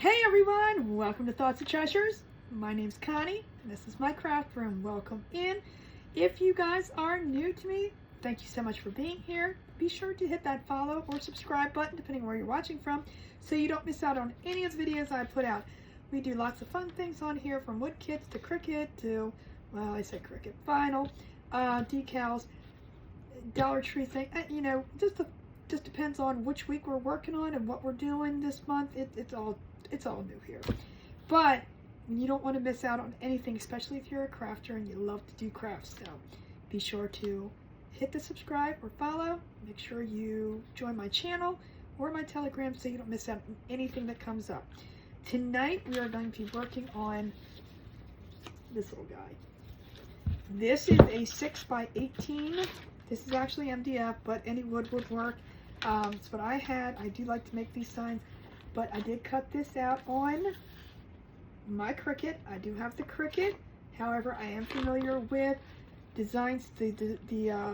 Hey everyone, welcome to Thoughts and Treasures. My name's Connie, and this is my craft room. Welcome in. If you guys are new to me, thank you so much for being here. Be sure to hit that follow or subscribe button, depending where you're watching from, so you don't miss out on any of the videos I put out. We do lots of fun things on here, from wood kits to Cricut to, well, I say Cricut, vinyl, decals, Dollar Tree thing, just depends on which week we're working on and what we're doing this month. It's all new here, but you don't want to miss out on anything, especially if you're a crafter and you love to do crafts. So be sure to hit the subscribe or follow. Make sure you join my channel or my Telegram so you don't miss out on anything that comes up. Tonight we are going to be working on this little guy. This is a 6x18. This is actually MDF, but any wood would work. It's what I had. I do like to make these signs, but I did cut this out on my Cricut. I do have the Cricut. However, I am familiar with designs, the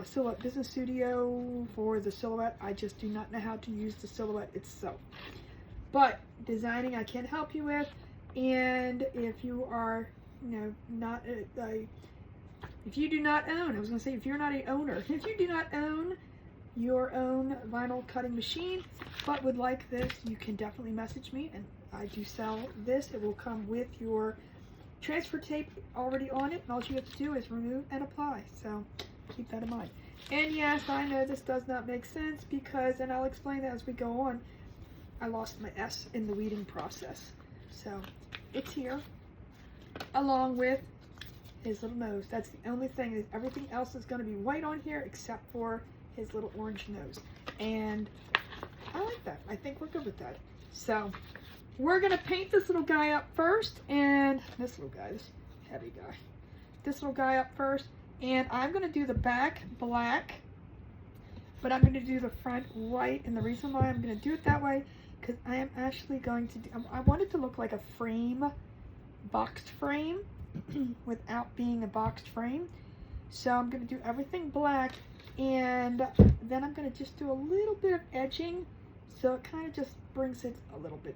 Silhouette Business Studio for the silhouette. I just do not know how to use the silhouette itself. But designing I can help you with. And if you are, not if you do not own, I was going to say if you're not an owner, if you do not own your own vinyl cutting machine but would like this, you can definitely message me, and I do sell this. It will come with your transfer tape already on it, and all you have to do is remove and apply, so keep that in mind. And yes, I know this does not make sense because, and I'll explain that as we go on, I lost my S in the weeding process, so it's here along with his little nose. That's the only thing. Everything else is going to be white on here except for his little orange nose, and I like that. I think we're good with that. So we're going to paint this little guy up first, and this little guy, this heavy guy, this little guy up first, and I'm going to do the back black, but I'm going to do the front white. And the reason why I'm going to do it that way, because I am actually going to do, I want it to look like a frame, boxed frame, without being a boxed frame. So I'm going to do everything black, and then I'm going to just do a little bit of edging, so it kind of just brings it a little bit.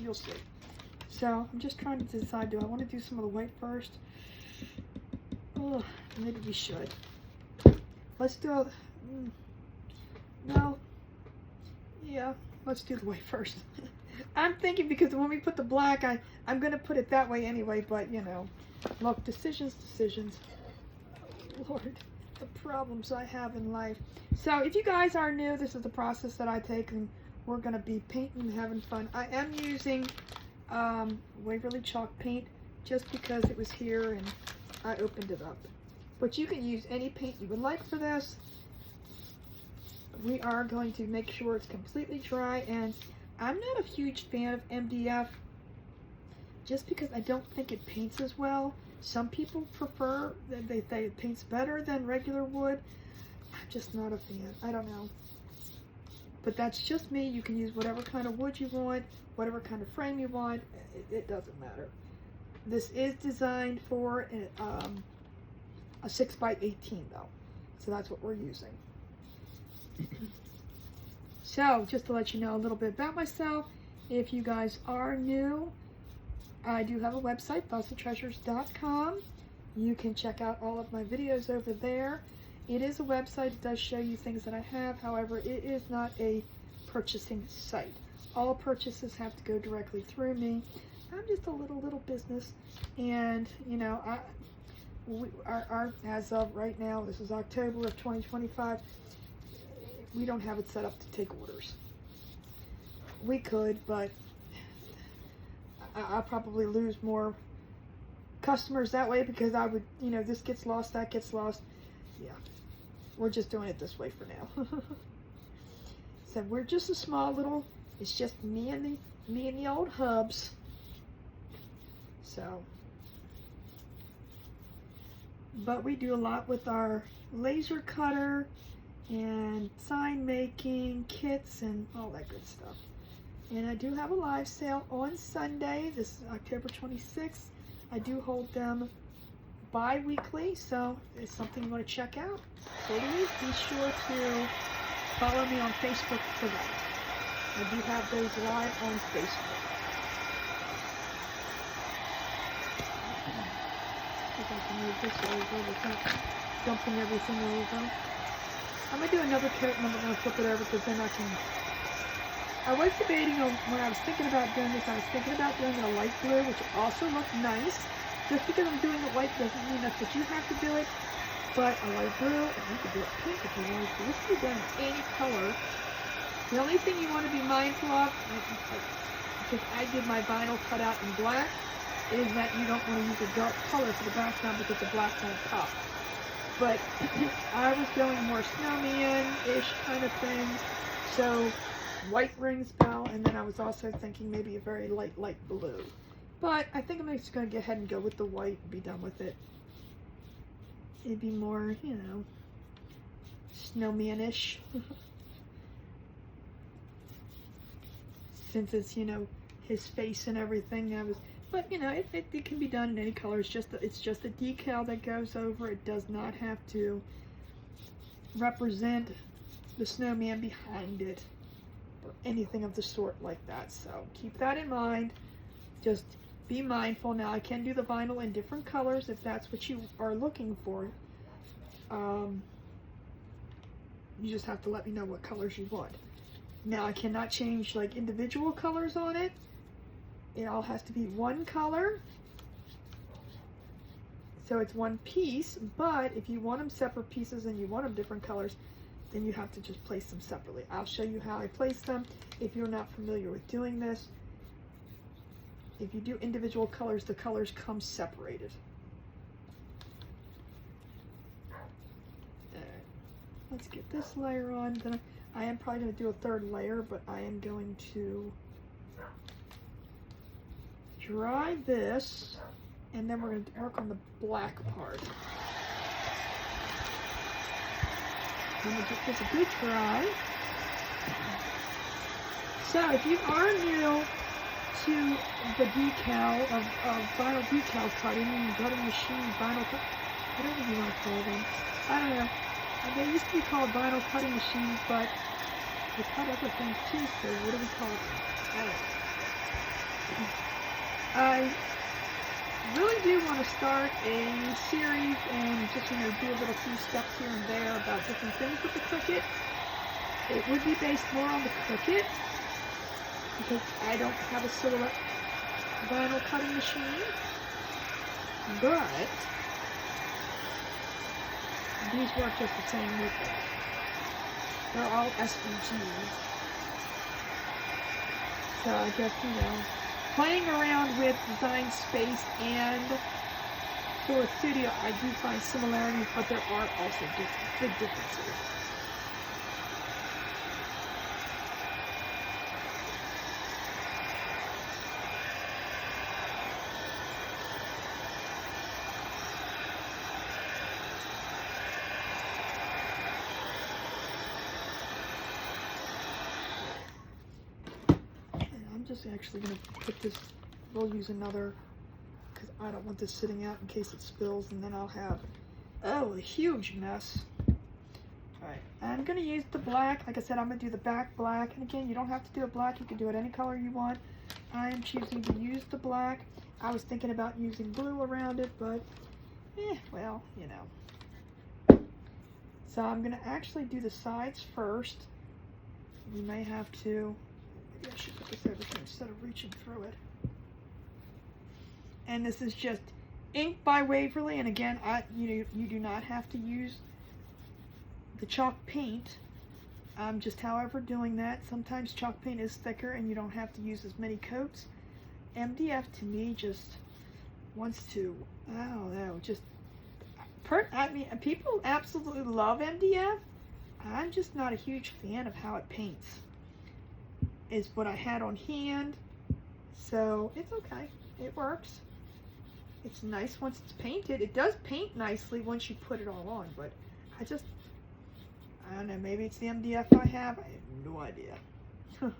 You'll see. So I'm just trying to decide, do I want to do some of the white first? Oh, maybe we should. Let's do a, no, yeah, let's do the white first. I'm thinking, because when we put the black, I'm going to put it that way anyway, but look, decisions. Oh, Lord, the problems I have in life. So if you guys are new, this is the process that I take, and we're going to be painting and having fun. I am using Waverly chalk paint just because it was here and I opened it up. But you can use any paint you would like for this. We are going to make sure it's completely dry, and I'm not a huge fan of MDF just because I don't think it paints as well. Some people prefer that it paints better than regular wood. I'm just not a fan. I don't know. But that's just me. You can use whatever kind of wood you want, whatever kind of frame you want. It doesn't matter. This is designed for a 6x18 though. So that's what we're using. So just to let you know a little bit about myself, if you guys are new, I do have a website, thoughtsandtreasures.com. You can check out all of my videos over there. It is a website. It does show you things that I have. However, it is not a purchasing site. All purchases have to go directly through me. I'm just a little business, and as of right now, this is October of 2025. We don't have it set up to take orders. We could, but I'll probably lose more customers that way, because I would, this gets lost, that gets lost. Yeah, we're just doing it this way for now. So we're just a small little, it's just me and the old hubs. So, but we do a lot with our laser cutter and sign making kits and all that good stuff. And I do have a live sale on Sunday. This is October 26th. I do hold them bi-weekly, so it's something you want to check out. Please be sure to follow me on Facebook for that. I do have those live on Facebook. See if I can move this over without dumping everything over. I'm going to do another coat and I'm going to flip it over because then I can... I was debating on when I was thinking about doing this, I was thinking about doing a light blue, which also looked nice. Just because I'm doing it white doesn't mean that's what you have to do it. But a light blue, and you could do it pink if you want to. This can be done in any color. The only thing you want to be mindful of, because I did my vinyl cutout in black, is that you don't want to use a dark color for the background because the black won't pop. But I was going more snowman-ish kind of thing, so white rings bell, and then I was also thinking maybe a very light blue. But I think I'm just going to go ahead and go with the white and be done with it. It'd be more, you know, snowman-ish. Since it's, you know, his face and everything. But, you know, it can be done in any color. It's just a decal that goes over. It does not have to represent the snowman behind it or anything of the sort like that. So keep that in mind. Just be mindful. Now, I can do the vinyl in different colors if that's what you are looking for. You just have to let me know what colors you want. Now, I cannot change like individual colors on it. It all has to be one color. So it's one piece, but if you want them separate pieces and you want them different colors, then you have to just place them separately. I'll show you how I place them if you're not familiar with doing this. If you do individual colors, the colors come separated. Alright, let's get this layer on. Then I am probably going to do a third layer, but I am going to dry this, and then we're going to work on the black part. I'm going to get this a good dry. So if you are new to the decal of vinyl decal cutting and cutting machine vinyl cut, whatever you want to call them, I don't know. They used to be called vinyl cutting machines, but they cut other things too, so what do we call them? I don't know. I really do want to start a series and just, you know, do a little few steps here and there about different things with the Cricut. It would be based more on the Cricut because I don't have a silhouette vinyl cutting machine, but these work just the same with it. They're all SVGs. So I guess, you know, playing around with Design Space and Source Studio, I do find similarities, but there are also big differences. Just actually going to put this, we'll use another, because I don't want this sitting out in case it spills, and then I'll have, oh, a huge mess. Alright, I'm going to use the black. Like I said, I'm going to do the back black, and again, you don't have to do it black, you can do it any color you want. I am choosing to use the black. I was thinking about using blue around it, but, well, you know. So I'm going to actually do the sides first. We may have to, maybe I should put this over here instead of reaching through it. And this is just ink by Waverly, and again, you do not have to use the chalk paint. I'm just, however, doing that. Sometimes chalk paint is thicker and you don't have to use as many coats. MDF to me just wants to, I don't know, just, I mean, people absolutely love MDF. I'm just not a huge fan of how it paints. Is what I had on hand, so it's okay. It works. It's nice once it's painted. It does paint nicely once you put it all on, but I don't know, maybe it's the MDF I have. I have no idea. So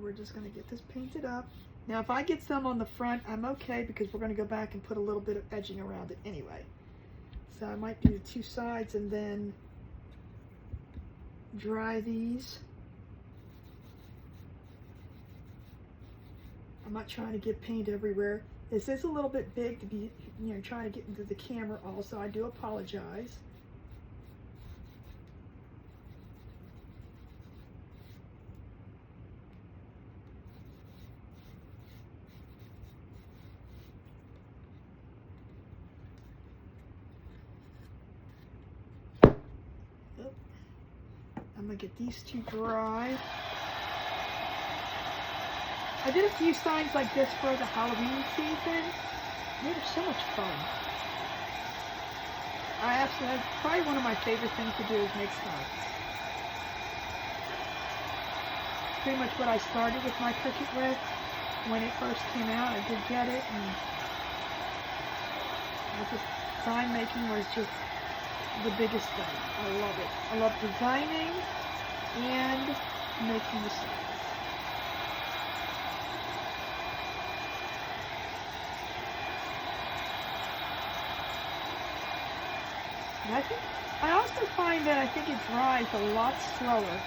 we're just going to get this painted up. Now, if I get some on the front, I'm okay because we're going to go back and put a little bit of edging around it anyway. So I might do the two sides and then dry these. I'm not trying to get paint everywhere. This is a little bit big to be, trying to get into the camera also. I do apologize. I'm gonna get these two dry. I did a few signs like this for the Halloween season. They were so much fun. That's probably one of my favorite things to do is make signs. Pretty much what I started with my Cricut with when it first came out. I did get it, and sign making was just the biggest thing. I love it. I love designing and making the signs. And I also find that it dries a lot slower.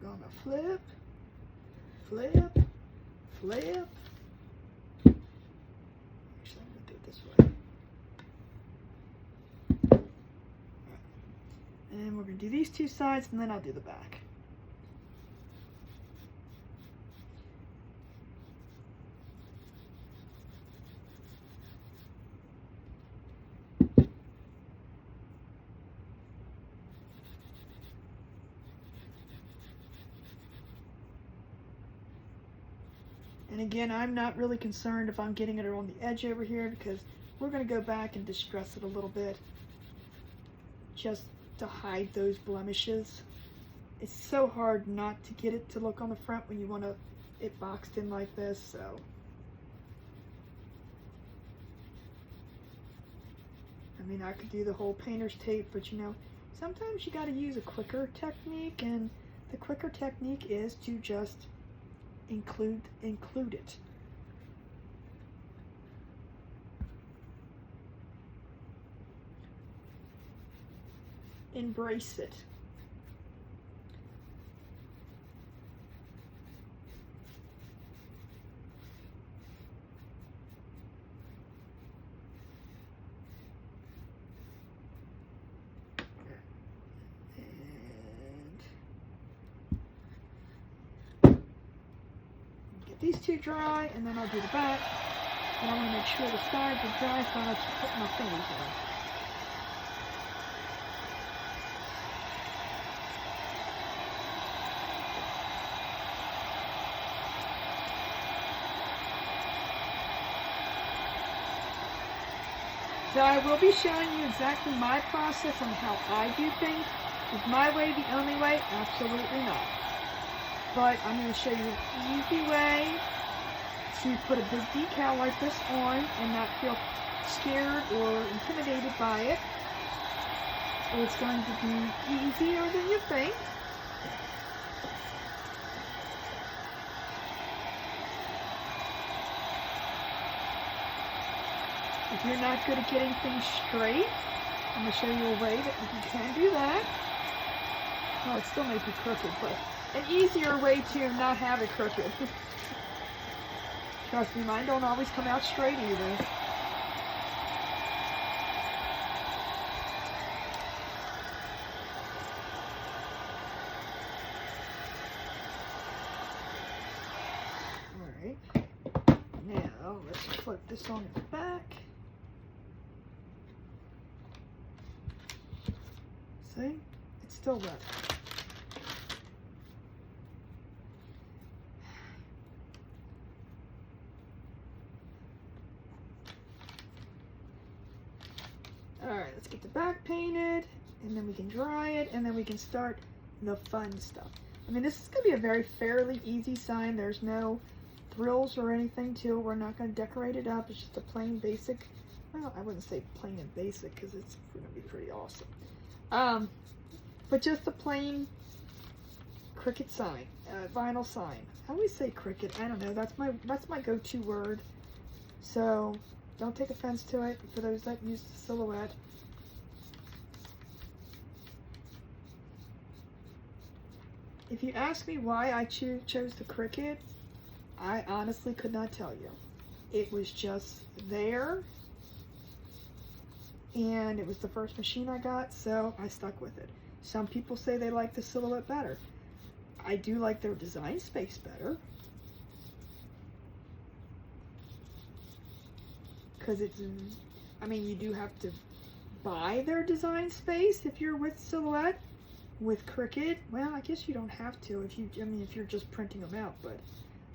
Gonna flip, flip, flip. Actually, I'm gonna do it this way. And we're gonna do these two sides, and then I'll do the back. And again, I'm not really concerned if I'm getting it on the edge over here, because we're going to go back and distress it a little bit just to hide those blemishes. It's so hard not to get it to look on the front when you want it boxed in like this. So I mean, I could do the whole painter's tape, but sometimes you got to use a quicker technique, and the quicker technique is to just include it. Embrace it. These two dry, and then I'll do the back. And I want to make sure the sides are dry so I don't have to put my fingers in. So I will be showing you exactly my process on how I do things. Is my way the only way? Absolutely not. But I'm going to show you an easy way to put a big decal like this on and not feel scared or intimidated by it. It's going to be easier than you think. If you're not good at getting things straight, I'm going to show you a way that you can do that. Oh, it still may be crooked, but an easier way to not have it crooked. Trust me, mine don't always come out straight either. Alright, now let's flip this on its back. See? It's still wet. Alright, let's get the back painted, and then we can dry it, and then we can start the fun stuff. I mean, this is going to be a very fairly easy sign. There's no thrills or anything to it. We're not going to decorate it up. It's just a plain basic, well, I wouldn't say plain and basic because it's going to be pretty awesome. But just a plain Cricut sign, vinyl sign. I always say Cricut. I don't know. That's my go-to word. So don't take offense to it for those that use the Silhouette. If you ask me why I chose the Cricut, I honestly could not tell you. It was just there, and it was the first machine I got, so I stuck with it. Some people say they like the Silhouette better. I do like their design space better, because it's, I mean, you do have to buy their design space if you're with Silhouette. With Cricut, well, I guess you don't have to if you're just printing them out, but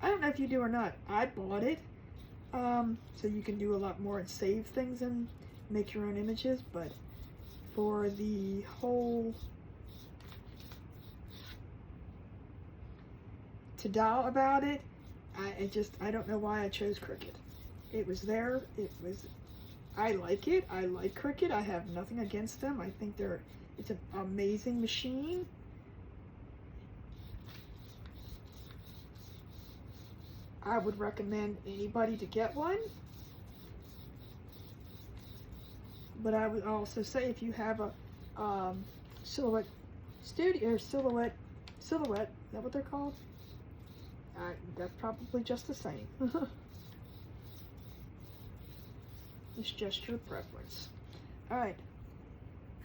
I don't know if you do or not. I bought it, so you can do a lot more and save things and make your own images, but for the whole to-do about it, I don't know why I chose Cricut. It was there, I like it, I like Cricut, I have nothing against them. I think it's an amazing machine. I would recommend anybody to get one. But I would also say if you have a Silhouette Studio or Silhouette, is that what they're called? That's probably just the same. It's just your preference. All right.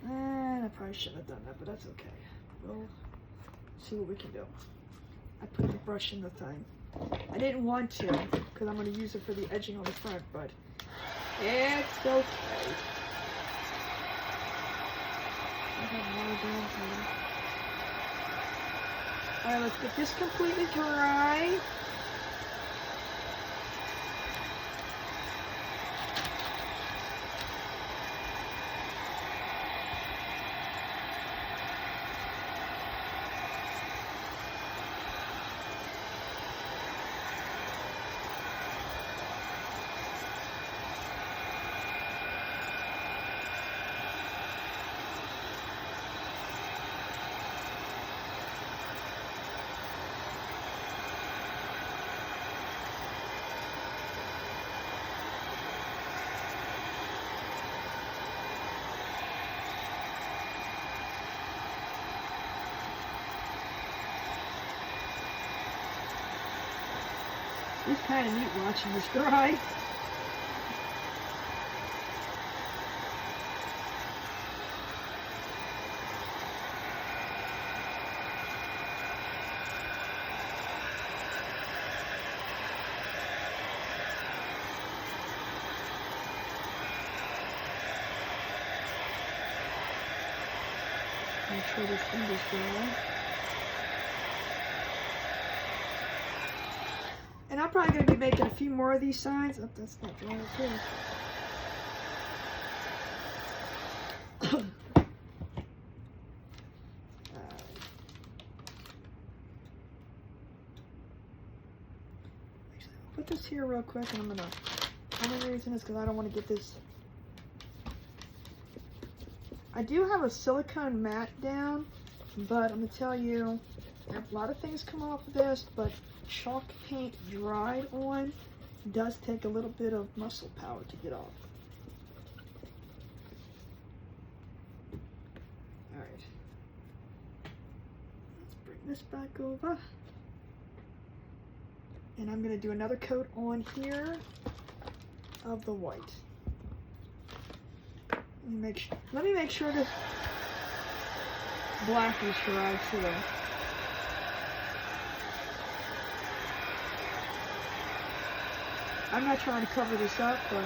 And I probably shouldn't have done that, but that's okay. We'll see what we can do. I put the brush in the thing. I didn't want to, because I'm going to use it for the edging on the front, but it's okay. Alright, let's get this completely dry. It's kind of neat watching this dry. Make sure this finger's dry. And I'm probably going to be making a few more of these signs. Oh, that's not dry too. Put this here real quick, and I'm going to, the only reason is because I don't want to get this. I do have a silicone mat down, but I'm going to tell you, a lot of things come off of this, but chalk paint dried on does take a little bit of muscle power to get off. Alright. Let's bring this back over. And I'm going to do another coat on here of the white. Let me make sure the black is dry too. I'm not trying to cover this up, but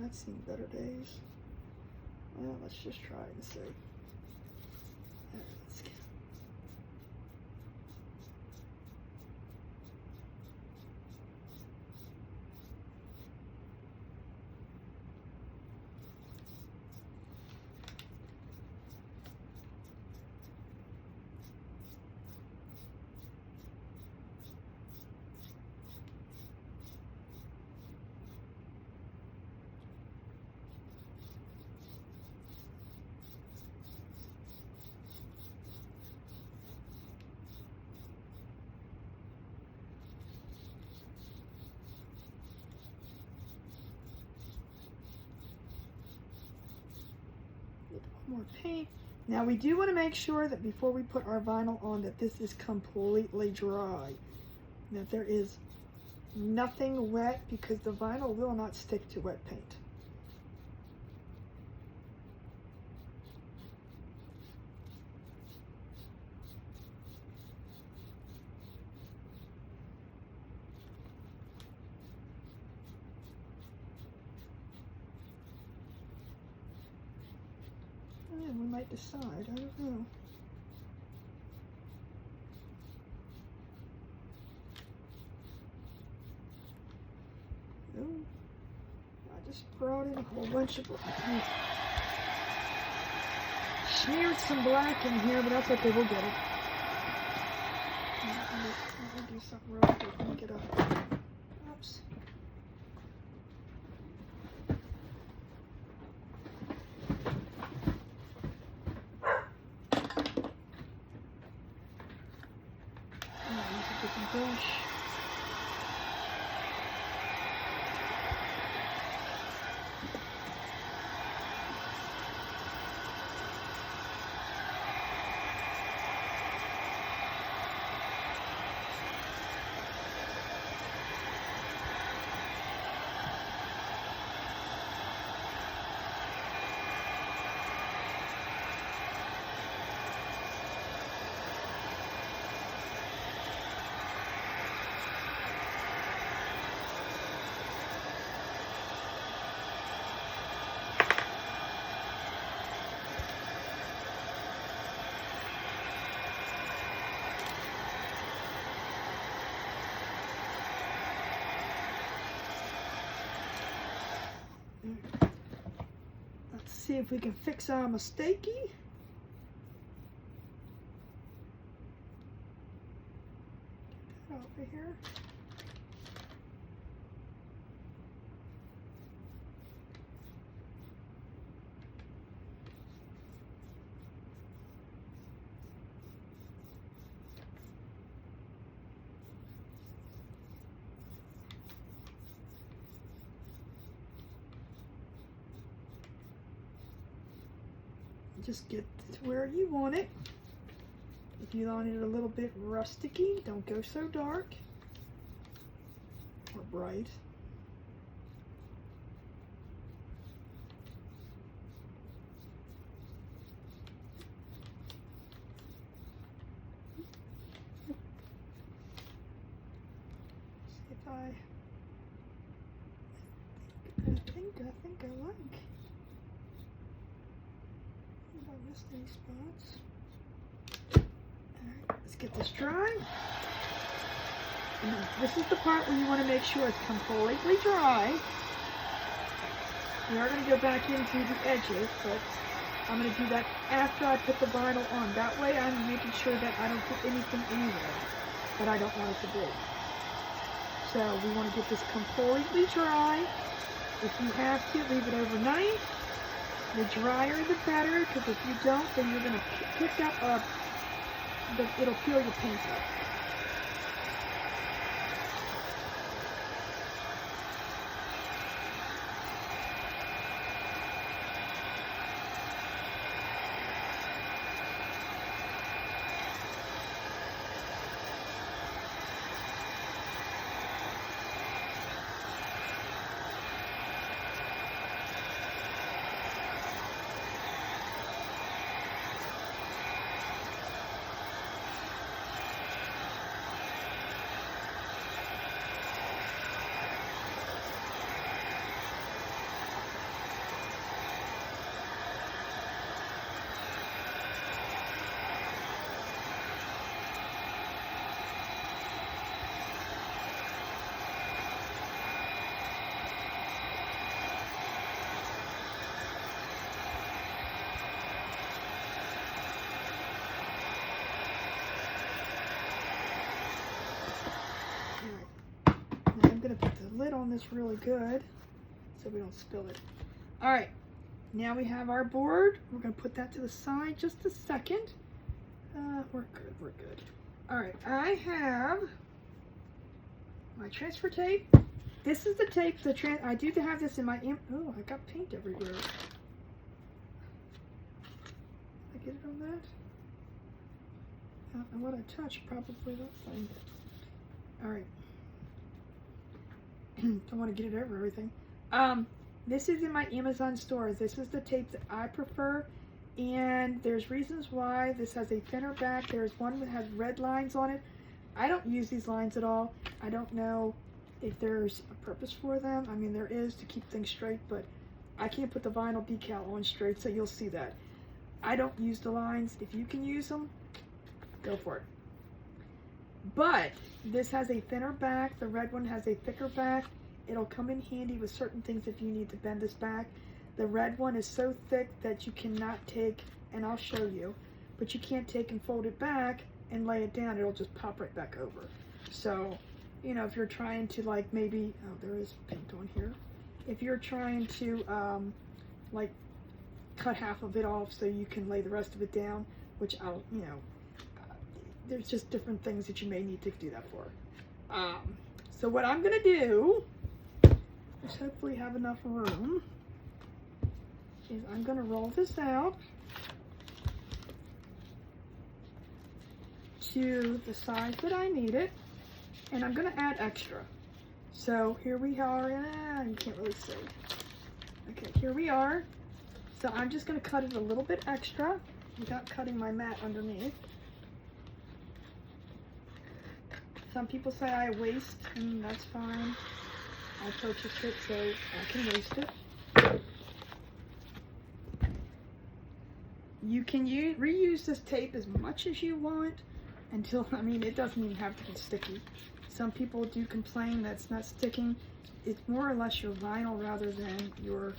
I've seen better days. Well, let's just try and see. Let's get more paint. Now we do want to make sure that before we put our vinyl on that this is completely dry, that there is nothing wet, because the vinyl will not stick to wet paint. And we might decide, I don't know. Oh, I just brought in a whole bunch of black. Smeared some black in here, but that's okay, we'll get it. Let me do something real quick. Let me get up. Oops. Brush. Let's see if we can fix our mistakey. Get that over here. Just get to where you want it. If you want it a little bit rusticy, don't go so dark or bright. See if I think I like. I missed any spots. Alright, let's get this dry. And this is the part where you want to make sure it's completely dry. We are going to go back into the edges, but I'm going to do that after I put the vinyl on. That way I'm making sure that I don't put anything anywhere that I don't want it to be. So we want to get this completely dry. If you have to, leave it overnight. The drier the better, because if you don't, then you're going to pick up, it'll peel your paint up. on this really good so we don't spill it. All right, now we have our board. We're gonna put that to the side just a second. We're good, we're good. All right, I have my transfer tape. This is the tape, I do have this in my, oh, I got paint everywhere. Did I get it on that? And what I touched, probably that thing. All right. Don't want to get it over everything. This is in my Amazon store. This is the tape that I prefer, and there's reasons why. This has a thinner back. There's one that has red lines on it. I don't use these lines at all. I don't know if there's a purpose for them. I mean, there is to keep things straight, but I can't put the vinyl decal on straight, so you'll see that. I don't use the lines. If you can use them, go for it. But this has a thinner back. The red one has a thicker back. It'll come in handy with certain things if you need to bend this back. The red one is so thick that you cannot take, and I'll show you, but you can't take and fold it back and lay it down. It'll just pop right back over. So, you know, if you're trying to, like, maybe, oh, there is paint on here. If you're trying to, like, cut half of it off so you can lay the rest of it down, which I'll, you know, there's just different things that you may need to do that for. So what I'm gonna do is hopefully have enough room, is I'm gonna roll this out to the size that I need it, and I'm gonna add extra. So here we are, you can't really see. Okay, here we are. So I'm just gonna cut it a little bit extra without cutting my mat underneath. Some people say I waste, and that's fine. I purchased it, so I can waste it. You can reuse this tape as much as you want until, I mean, it doesn't even have to be sticky. Some people do complain that it's not sticking. It's more or less your vinyl rather than your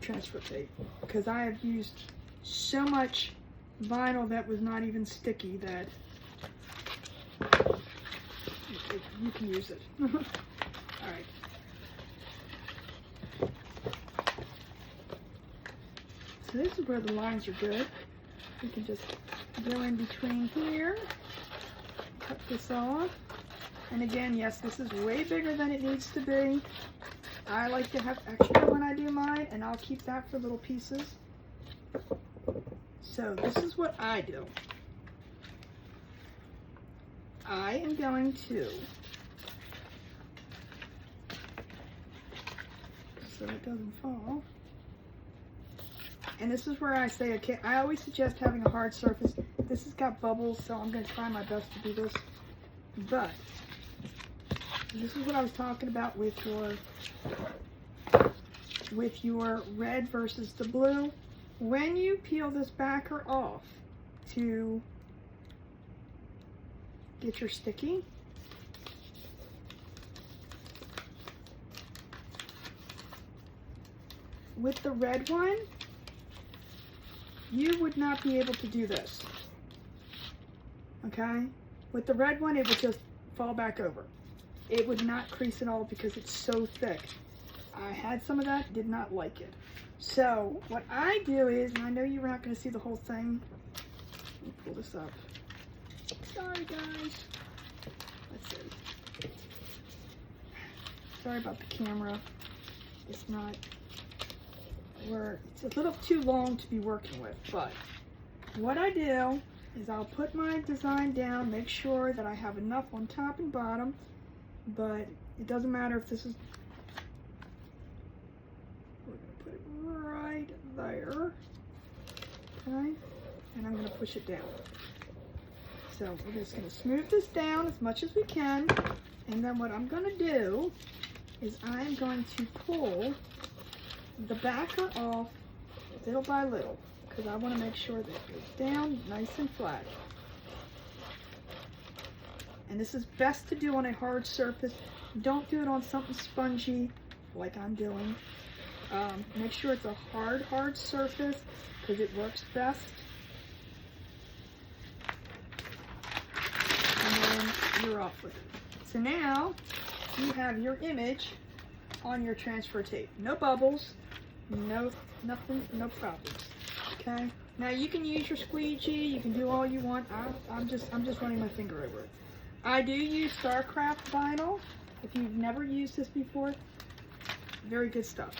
transfer tape. Because I have used so much vinyl that was not even sticky that you can use it. Alright. So this is where the lines are good. You can just go in between here, cut this off. And again, yes, this is way bigger than it needs to be. I like to have extra when I do mine, and I'll keep that for little pieces. So this is what I do. I am going to, so it doesn't fall, and this is where I say, okay, I always suggest having a hard surface. This has got bubbles, so I'm going to try my best to do this, but this is what I was talking about with your red versus the blue. When you peel this backer off to get your sticky, with the red one, you would not be able to do this. Okay? With the red one, it would just fall back over. It would not crease at all because it's so thick. I had some of that, did not like it. So what I do is, and I know you're not going to see the whole thing. Let me pull this up. Sorry guys. Let's see. Sorry about the camera. It's not, it's a little too long to be working with, but what I do is I'll put my design down, make sure that I have enough on top and bottom, but it doesn't matter if this is, we're going to put it right there, okay, and I'm going to push it down. So we're just going to smooth this down as much as we can, and then what I'm going to do is I'm going to pull the backer off little by little, because I want to make sure that it goes down nice and flat. And this is best to do on a hard surface. Don't do it on something spongy like I'm doing. Make sure it's a hard surface because it works best. And then you're off with it. So now you have your image on your transfer tape. No bubbles, no nothing, no problems. Okay. Now you can use your squeegee. You can do all you want. I'm just running my finger over it. I do use StarCraft vinyl. If you've never used this before, very good stuff.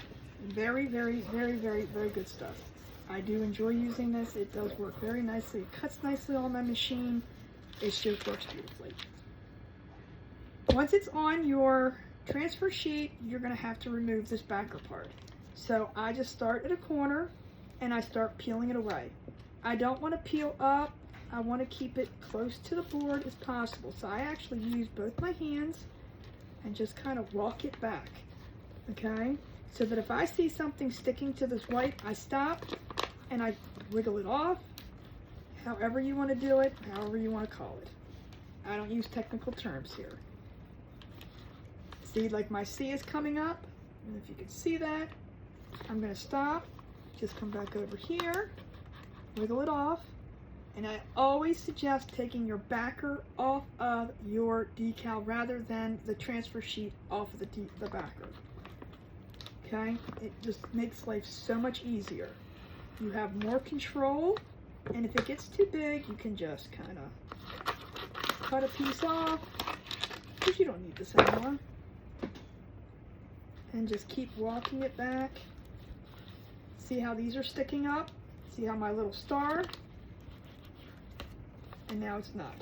Very, very, very, very, very good stuff. I do enjoy using this. It does work very nicely. It cuts nicely on my machine. It just works beautifully. Once it's on your transfer sheet, you're going to have to remove this backer part. So I just start at a corner and I start peeling it away. I don't want to peel up. I want to keep it close to the board as possible. So I actually use both my hands and just kind of walk it back. Okay? So that if I see something sticking to this white, I stop and I wiggle it off. However you want to do it, however you want to call it. I don't use technical terms here. See, like my C is coming up, and if you can see that, I'm going to stop, just come back over here, wiggle it off, and I always suggest taking your backer off of your decal rather than the transfer sheet off of the backer. Okay? It just makes life so much easier. You have more control, and if it gets too big, you can just kind of cut a piece off, because you don't need this anymore. And just keep walking it back. See how these are sticking up? See how my little star? And now it's not.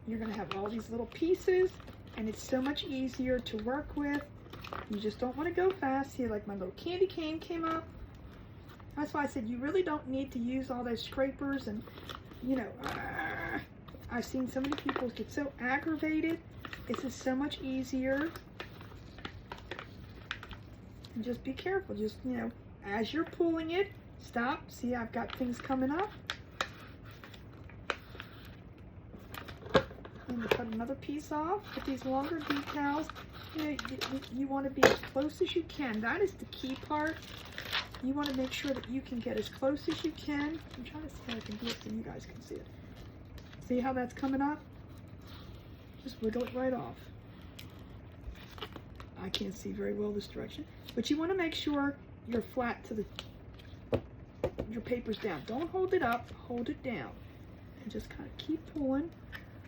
You're going to have all these little pieces, and it's so much easier to work with. You just don't want to go fast. See, like my little candy cane came up. That's why I said you really don't need to use all those scrapers and, you know, I've seen so many people get so aggravated. This is so much easier. And just be careful. Just, you know, as you're pulling it, stop. See, I've got things coming up. And cut another piece off. With these longer decals, you know, you want to be as close as you can. That is the key part. You want to make sure that you can get as close as you can. I'm trying to see how I can do it so you guys can see it. See how that's coming up? Just wiggle it right off. I can't see very well this direction. But you want to make sure you're flat to your paper's down. Don't hold it up, hold it down. And just kind of keep pulling.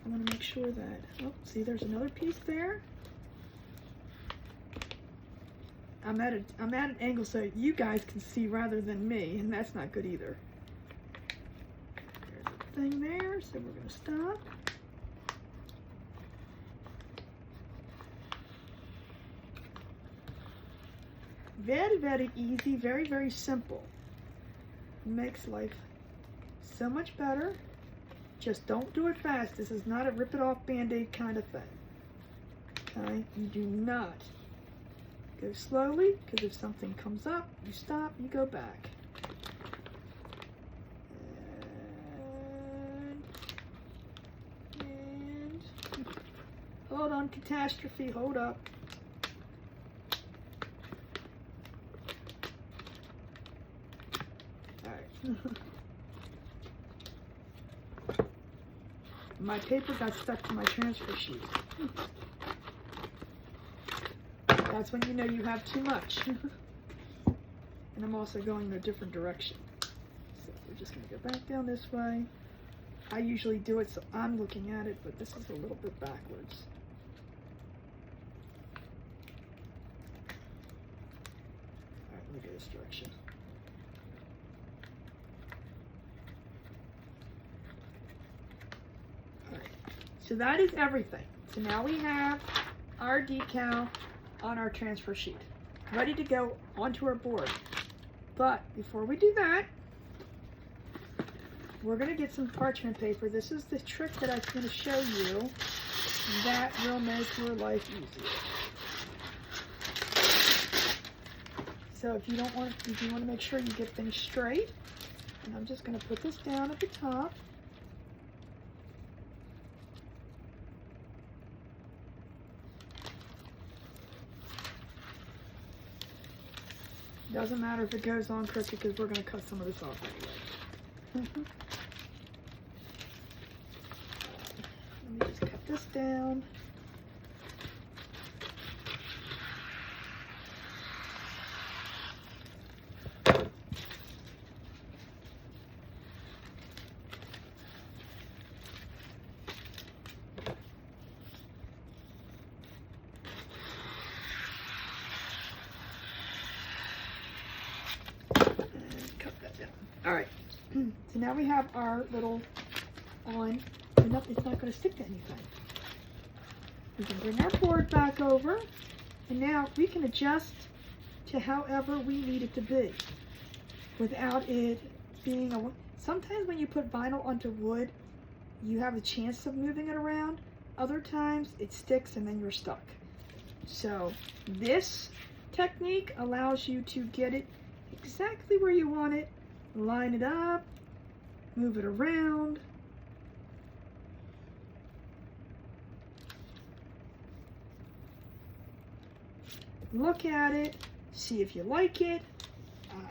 I want to make sure that, oh, see there's another piece there. I'm at an angle so you guys can see rather than me, and that's not good either. There's a thing there, so we're going to stop. Very, very easy, very, very simple. Makes life so much better. Just don't do it fast. This is not a rip it off Band-Aid kind of thing. Okay? You do not. Go slowly, because if something comes up, you stop, you go back. And hold on, catastrophe, hold up. Alright. My paper got stuck to my transfer sheet. That's when you know you have too much. And I'm also going in a different direction. So we're just going to go back down this way. I usually do it so I'm looking at it, but this is a little bit backwards. Alright, let me go this direction. Alright, so that is everything. So now we have our decal on our transfer sheet, ready to go onto our board. But before we do that, we're going to get some parchment paper. This is the trick that I'm going to show you that will make your life easier. So if you want to make sure you get things straight, and I'm just going to put this down at the top. Doesn't matter if it goes on crooked because we're going to cut some of this off anyway. Let me just cut this down. All right, so now we have our little on. It's not going to stick to anything. We can bring our board back over, and now we can adjust to however we need it to be without it being a... Sometimes when you put vinyl onto wood, you have a chance of moving it around. Other times it sticks and then you're stuck. So this technique allows you to get it exactly where you want it, line it up, move it around. Look at it, see if you like it.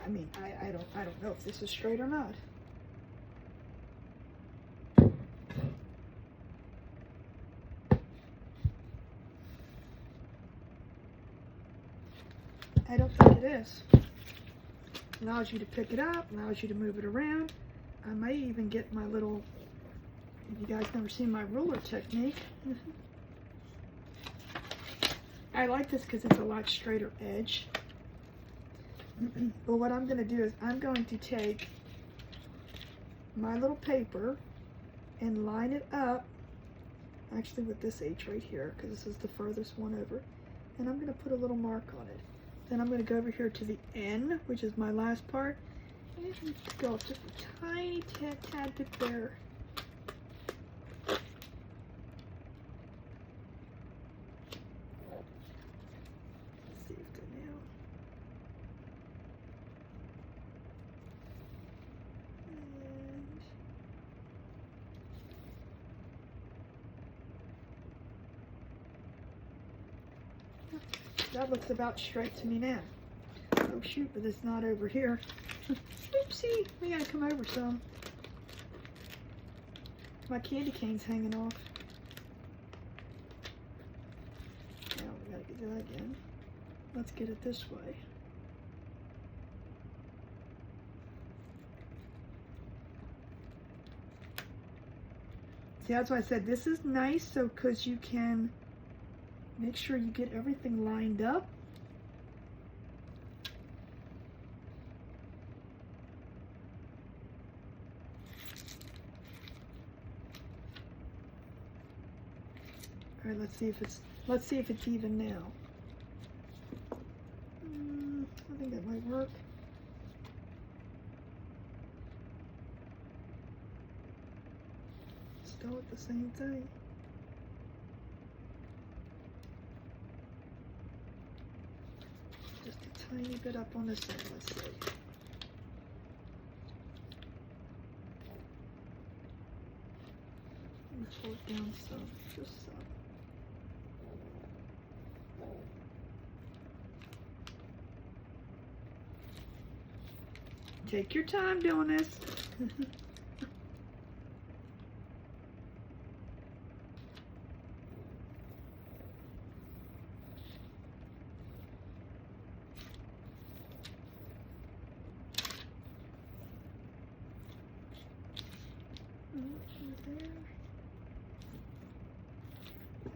I mean, I don't know if this is straight or not. I don't think it is. Allows you to pick it up, allows you to move it around. I might even get my little, if you guys never seen my ruler technique. I like this because it's a lot straighter edge. But what I'm going to do is I'm going to take my little paper and line it up, actually with this H right here, because this is the furthest one over. And I'm going to put a little mark on it. Then I'm going to go over here to the N, which is my last part, and go up just a tiny tad bit there. Let's see if the nail. That looks about straight to me now. Oh shoot, but it's not over here. Oopsie, we gotta come over some. My candy cane's hanging off. Now we gotta do that again. Let's get it this way. See, that's why I said this is nice, so because you can make sure you get everything lined up. All right, let's see if it's even now. I think that might work. Still at the same thing. Just a tiny bit up on this end, let's see. Let me pull it down some, just some. Take your time doing this.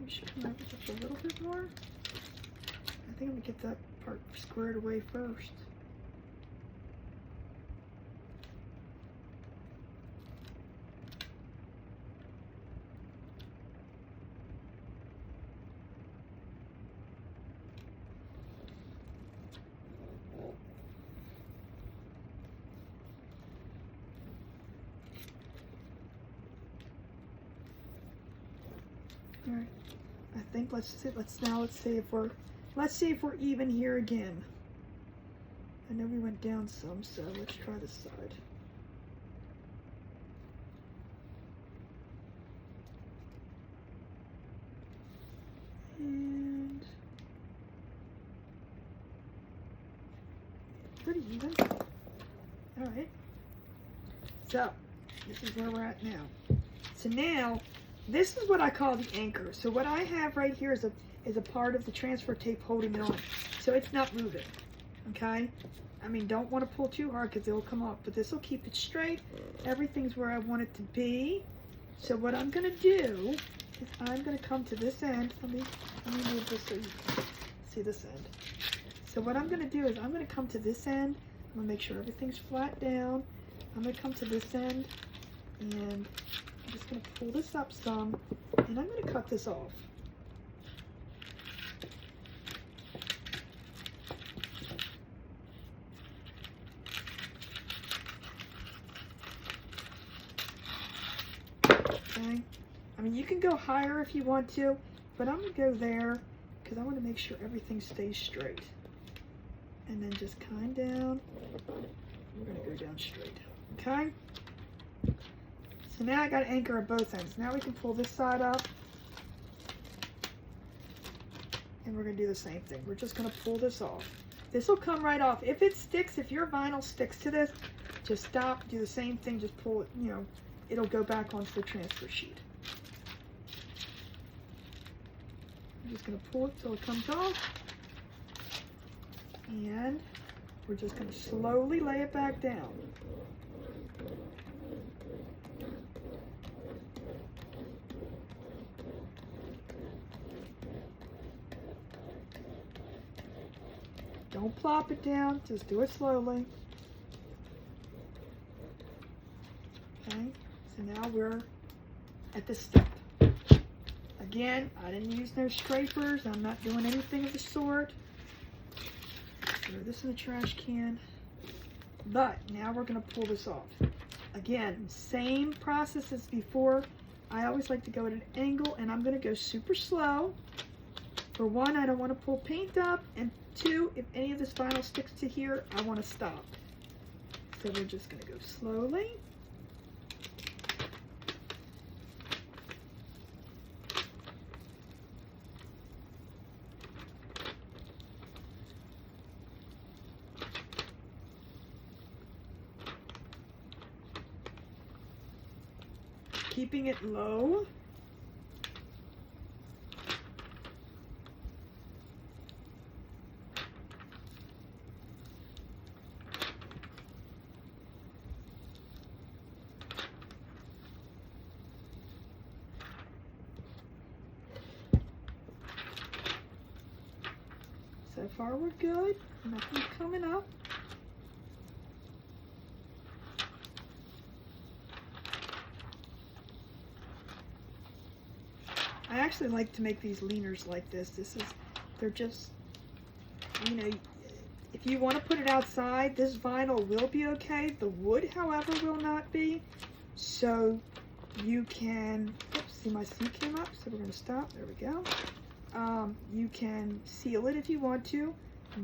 We should come over just a little bit more. I think I'm gonna get that part squared away first. All right, I think let's see if we're even here again. I know we went down some, so let's try this side. And pretty even. All right. So this is where we're at now. So now, this is what I call the anchor. So what I have right here is a part of the transfer tape holding it on. So it's not moving, okay? I mean, don't want to pull too hard because it'll come off, but this will keep it straight. Everything's where I want it to be. So what I'm going to do is I'm going to come to this end. Let me move this so you can see this end. So what I'm going to do is I'm going to come to this end. I'm going to make sure everything's flat down. I'm going to come to this end, and I'm just going to pull this up some, and I'm going to cut this off. Okay. I mean, you can go higher if you want to, but I'm going to go there because I want to make sure everything stays straight. And then just kind down. We're going to go down straight. Okay? So now I got to anchor at both ends. Now we can pull this side up. And we're going to do the same thing. We're just going to pull this off. This will come right off. If it sticks, if your vinyl sticks to this, just stop, do the same thing, just pull it, you know, it'll go back onto the transfer sheet. I'm just going to pull it till it comes off. And we're just going to slowly lay it back down. Don't plop it down, just do it slowly. Okay, so now we're at the step. Again, I didn't use no scrapers, I'm not doing anything of the sort. Throw this in the trash can. But now we're going to pull this off. Again, same process as before. I always like to go at an angle, and I'm going to go super slow. For one, I don't want to pull paint up, and two, if any of this vinyl sticks to here, I want to stop. So we're just going to go slowly. Keeping it low. So far we're good. Nothing's coming up. I actually like to make these leaners like this. They're just, you know, if you want to put it outside, this vinyl will be okay. The wood, however, will not be. So you can, oops, see my C came up, so we're going to stop. There we go. You can seal it if you want to.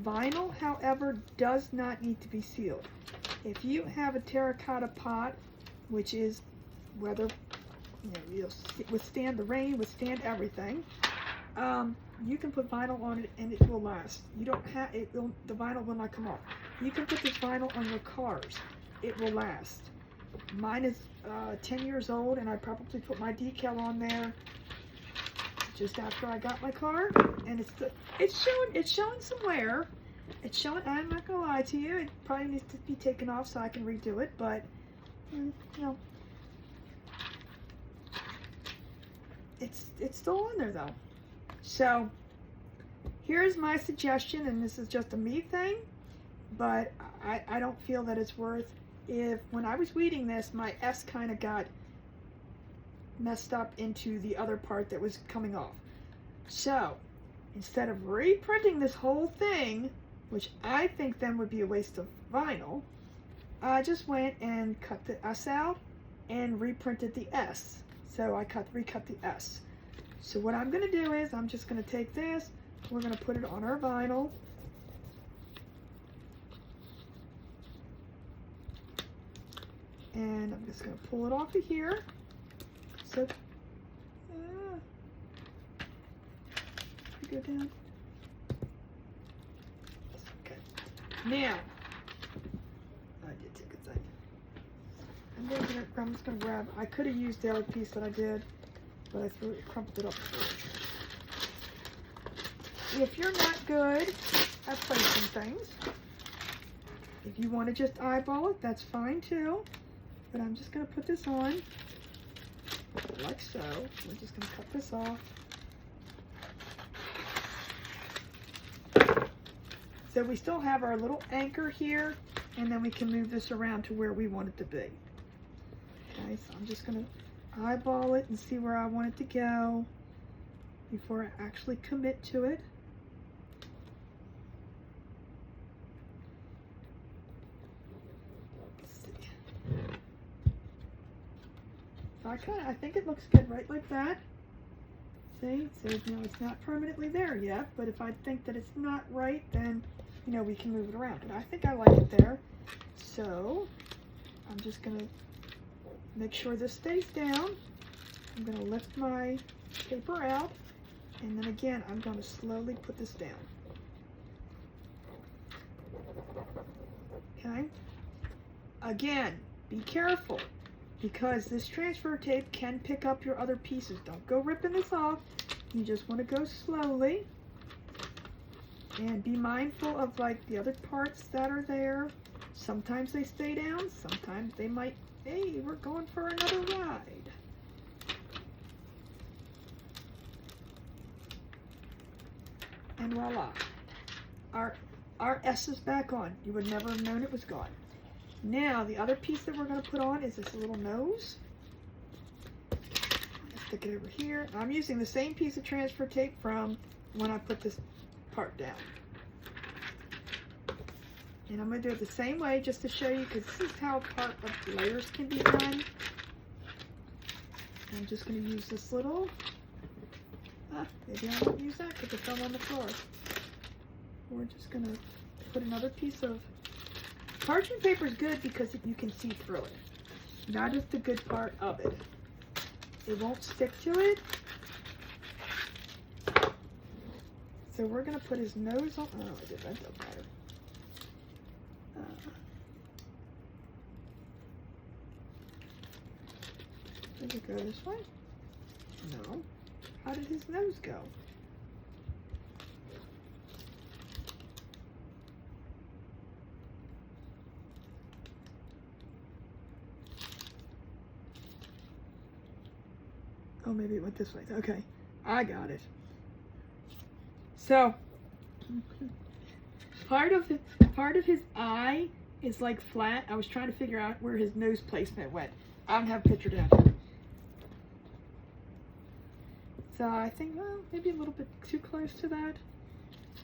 Vinyl, however, does not need to be sealed. If you have a terracotta pot, which is weather, you know, you'll withstand the rain, withstand everything. You can put vinyl on it and it will last. You don't have it. The vinyl will not come off. You can put this vinyl on your cars. It will last. Mine is 10 years old, and I probably put my decal on there just after I got my car, and it's showing some wear. It's showing. I'm not gonna lie to you. It probably needs to be taken off so I can redo it, but you know. It's still on there though. So here's my suggestion, and this is just a me thing, but I don't feel that it's worth. If when I was weeding this, my S kind of got messed up into the other part that was coming off. So instead of reprinting this whole thing, which I think then would be a waste of vinyl, I just went and cut the S out and reprinted the S. So I recut the S. So what I'm going to do is I'm just going to take this, we're going to put it on our vinyl. And I'm just going to pull it off of here. So, go down. Okay. Now, I did take a thing. I'm just going to grab, I could have used the other piece that I did, but I crumpled it up before. If you're not good at placing things, if you want to just eyeball it, that's fine too. But I'm just going to put this on, like so. We're just going to cut this off. So we still have our little anchor here, and then we can move this around to where we want it to be. Okay, so I'm just gonna eyeball it and see where I want it to go before I actually commit to it. Let's see. So I think it looks good right like that. See, so now it's not permanently there yet, but if I think that it's not right, then, you know, we can move it around. But I think I like it there. So I'm just gonna make sure this stays down. I'm gonna lift my paper out, and then again, I'm gonna slowly put this down. Okay? Again, be careful, because this transfer tape can pick up your other pieces. Don't go ripping this off. You just want to go slowly. And be mindful of like the other parts that are there. Sometimes they stay down, sometimes they might, hey, we're going for another ride. And voila. Our S is back on. You would never have known it was gone. Now, the other piece that we're going to put on is this little nose. Let's stick it over here. I'm using the same piece of transfer tape from when I put this part down. And I'm going to do it the same way just to show you, because this is how part of layers can be done. I'm just going to use this little, maybe I won't use that because it fell on the floor. We're just going to put another piece of, parchment paper is good because you can see through it. That is the good part of it. It won't stick to it. So we're going to put his nose on, oh, I did that, doesn't matter. Does it go this way? No. How did his nose go? Oh, maybe it went this way. Okay, I got it. So, part of his eye is like flat. I was trying to figure out where his nose placement went. I don't have a picture down here. So I think, well, maybe a little bit too close to that.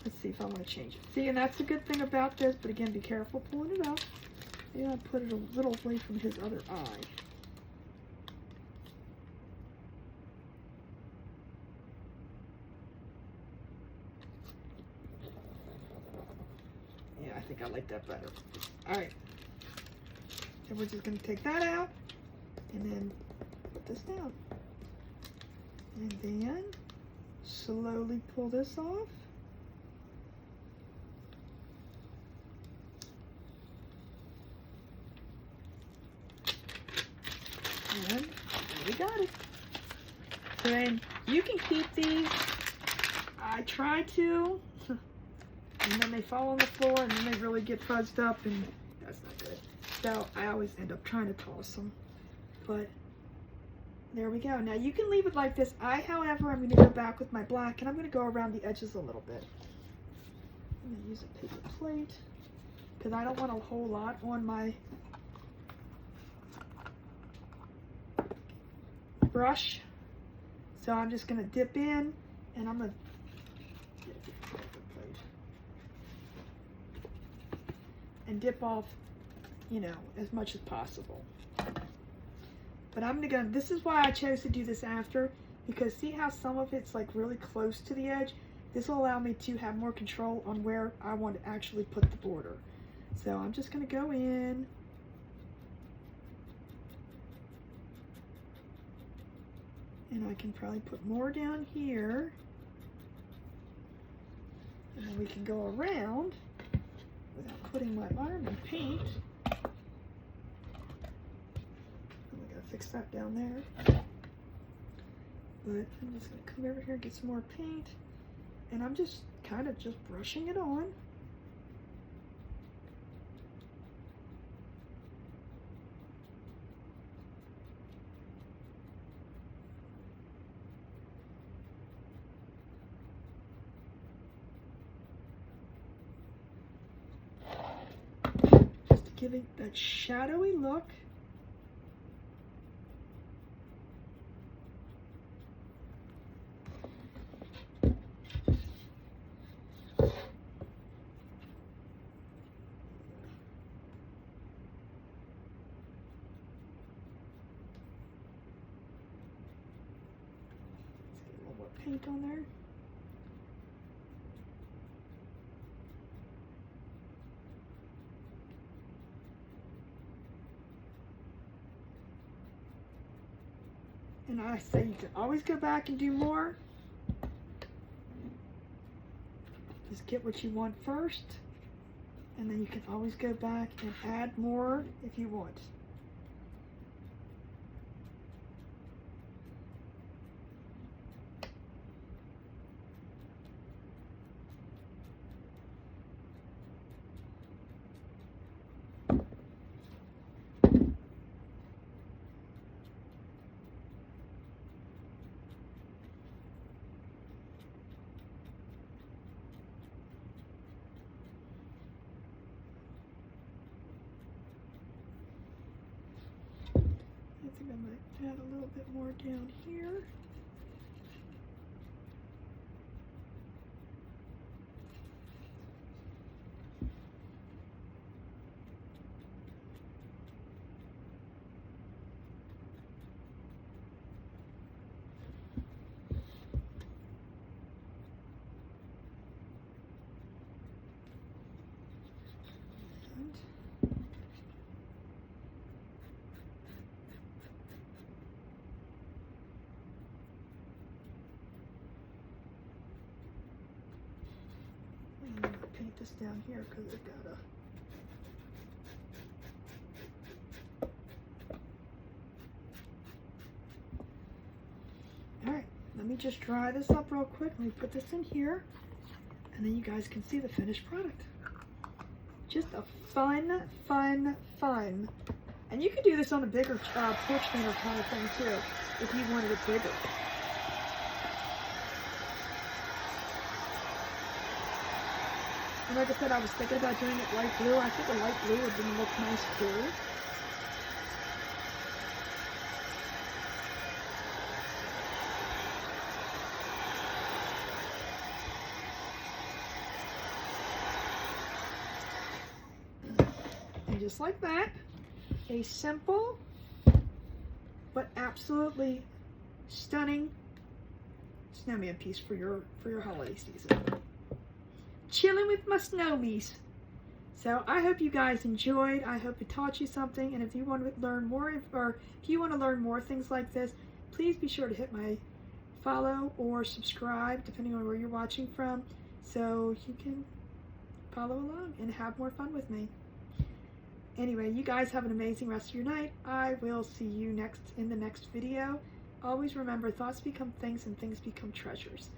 Let's see if I want to change it. See, and that's the good thing about this, but again, be careful pulling it up. Maybe I'll put it a little away from his other eye. Yeah, I think I like that better. All right. So we're just going to take that out and then put this down. And then slowly pull this off. And we got it. So then you can keep these. I try to. And then they fall on the floor and then they really get fuzzed up and that's not good. So I always end up trying to toss them. But there we go. Now you can leave it like this. However, I'm going to go back with my black and I'm going to go around the edges a little bit. I'm going to use a paper plate because I don't want a whole lot on my brush. So I'm just going to dip in and I'm going to get a different paper plate and dip off, you know, as much as possible. But I'm gonna, this is why I chose to do this after, because see how some of it's like really close to the edge? This will allow me to have more control on where I want to actually put the border. So I'm just gonna go in. And I can probably put more down here. And then we can go around without putting my arm in paint. Fix that down there. But I'm just going to come over here and get some more paint. And I'm just kind of just brushing it on. giving that shadowy look. Paint on there. And I say you can always go back and do more. Just get what you want first, and then you can always go back and add more if you want. I think I might add a little bit more down here. Paint this down here because I've got a... Alright, let me just dry this up real quick. Let me put this in here, and then you guys can see the finished product. Just a fun. And you could do this on a bigger porch painter kind of thing too, if you wanted it bigger. And like I said, I was thinking about doing it light blue. I think a light blue would look nice too. And just like that, a simple but absolutely stunning snowman piece for your holiday season. Chilling with my Snowmies. So I hope you guys enjoyed. I hope it taught you something. And if you want to learn more, or if you want to learn more things like this, please be sure to hit my follow or subscribe, depending on where you're watching from, so you can follow along and have more fun with me. Anyway, you guys have an amazing rest of your night. I will see you in the next video. Always remember, thoughts become things and things become treasures.